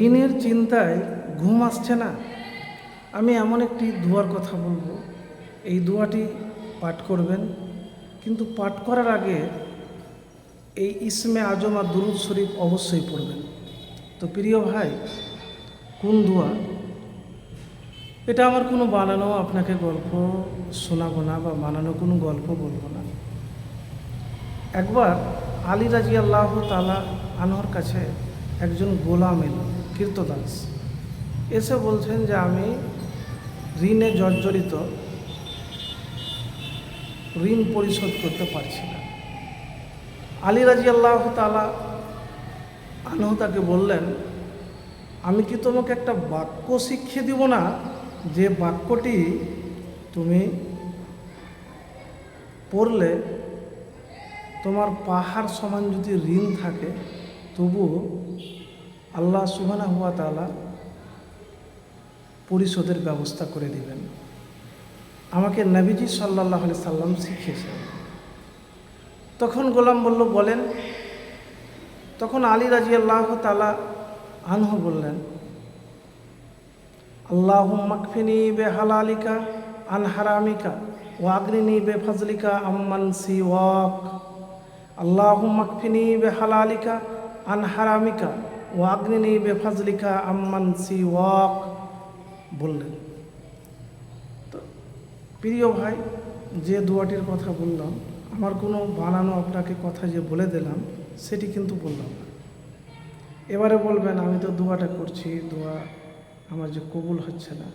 ঋণের চিন্তায় ঘুম আসছে না। আমি এমন একটি দোয়ার কথা বলবো, এই দোয়াটি পাঠ করবেন, কিন্তু পাঠ করার আগে এই ইসমে আজম আর দুরুদ শরীফ অবশ্যই পড়বেন। তো প্রিয় ভাই, কোন দোয়া? এটা আমার কোনো বানানো আপনাকে গল্প শোনাবো না বা বানানো কোনো গল্প বলবো না। একবার আলী রাদিয়াল্লাহু তাআলা আনহুর কাছে একজন গোলাম এলো, কীর্তদাস, এসে বলছেন যে আমি ঋণে জর্জরিত, ঋণ পরিশোধ করতে পারছি না। আলী রাদিয়াল্লাহু তাআলা আনহু তাকে বললেন, আমি কি তোমাকে একটা বাক্য শিখিয়ে দিব না, যে বাক্যটি তুমি পড়লে তোমার পাহাড় সমান যদি ঋণ থাকে তবুও আল্লাহ সুবহানাহু ওয়া তাআলা পরিশোধের ব্যবস্থা করে দিবেন। আমাকে নবীজি সাল্লাল্লাহু আলাইহি সাল্লাম শিখিয়েছেন। তখন গোলাম বলল, বলেন। তখন আলী রাদিয়াল্লাহু তাআলা আনহু বললেন, আল্লাহুম্মা কফিনি বিহালালিকা আন হারামিকা ওয়া আগনিনি বিফজলিকা আম্মান সিওয়াক। আল্লাহুম্মা কফিনি বিহালালিকা আন হারামিকা ওয়া আগনিনি বিফজলিকা আম্মান সিওয়াক বললেন। তো প্রিয় ভাই, যে দোয়াটির কথা বললাম, আমার কোনো বানানো আপনাকে কথা যে বলে দিলাম সেটি কিন্তু বললাম না। এবারে বলবেন আমি তো দোয়াটা করছি, দোয়া আমার যে কবুল হচ্ছে না।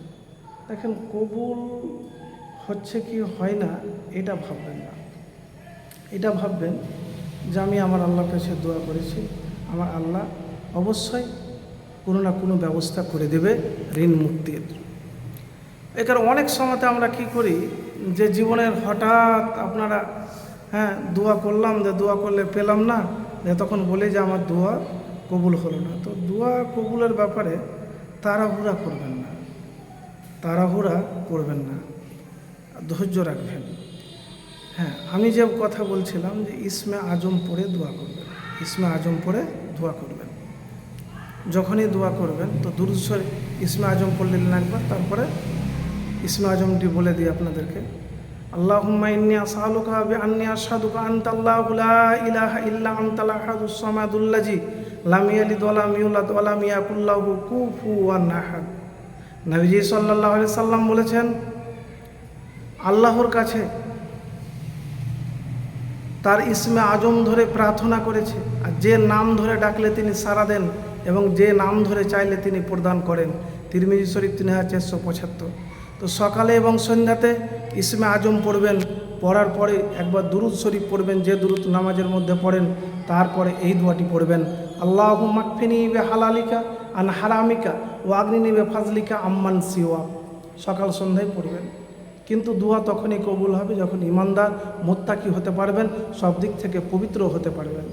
দেখেন, কবুল হচ্ছে কি হয় না এটা ভাববেন না। এটা ভাববেন যে আমি আমার আল্লাহর কাছে দোয়া করেছি, আমার আল্লাহ অবশ্যই কোনো না কোনো ব্যবস্থা করে দেবে ঋণ মুক্তির। এই কারণে অনেক সময়তে আমরা কি করি, যে জীবনের হঠাৎ আপনারা দোয়া করলাম, যে দোয়া করলে পেলাম না, যে তখন বলে যে আমার দোয়া কবুল হলো না। তো দোয়া কবুলের ব্যাপারে তাড়াহুড়া করবেন না, তাড়াহুড়া করবেন না, ধৈর্য রাখবেন। আমি যে কথা বলছিলাম যে ইসমে আজম পড়ে দোয়া করবেন, ইসমে আজম পড়ে দোয়া করবেন। যখনই দোয়া করবেন তো দুরূদ শরীফ ইসমে আজম পড়লেন একবার, তারপরে ইসমে আজমটি বলে দিই আপনাদেরকে। আল্লাহুম্মা ইন্নী আসআলুকা বিআন্নী আশহাদুকা আনতাল্লাহু লা ইলাহা ইল্লা আনতাল আহাদুস সামাদুল্লাযী লাম ইয়ালিদ ওয়া লাম ইউলাদ ওয়া লাম ইয়াকুল লাহু কুফুওয়ান আহাদ। নবীজি সাল্লাল্লাহু আলাইহি সাল্লাম বলেছেন, আল্লাহর কাছে তার ইসমে আজম ধরে প্রার্থনা করেছে, আর যে নাম ধরে ডাকলে তিনি সাড়া দেন এবং যে নাম ধরে চাইলে তিনি প্রদান করেন। তিরমিজি শরীফ 3475। তো সকালে এবং সন্ধ্যাতে ইসমে আজম পড়বেন, পড়ার পরে একবার দুরূদ শরীফ পড়বেন, যে দুরূদ নামাজের মধ্যে পড়েন, তারপরে এই দোয়াটি পড়বেন, আল্লাহুম্মা কফিনি বিহালালিকা আন হারামিকা ওয়া আগনিনি বিফজলিকা আম্মান সিওয়াক। সকাল সন্ধ্যায় পড়বেন। কিন্তু দোয়া তখনই কবুল হবে যখন ইমানদার মুত্তাকি হতে পারবেন, সব দিক থেকে পবিত্র হতে পারবেন।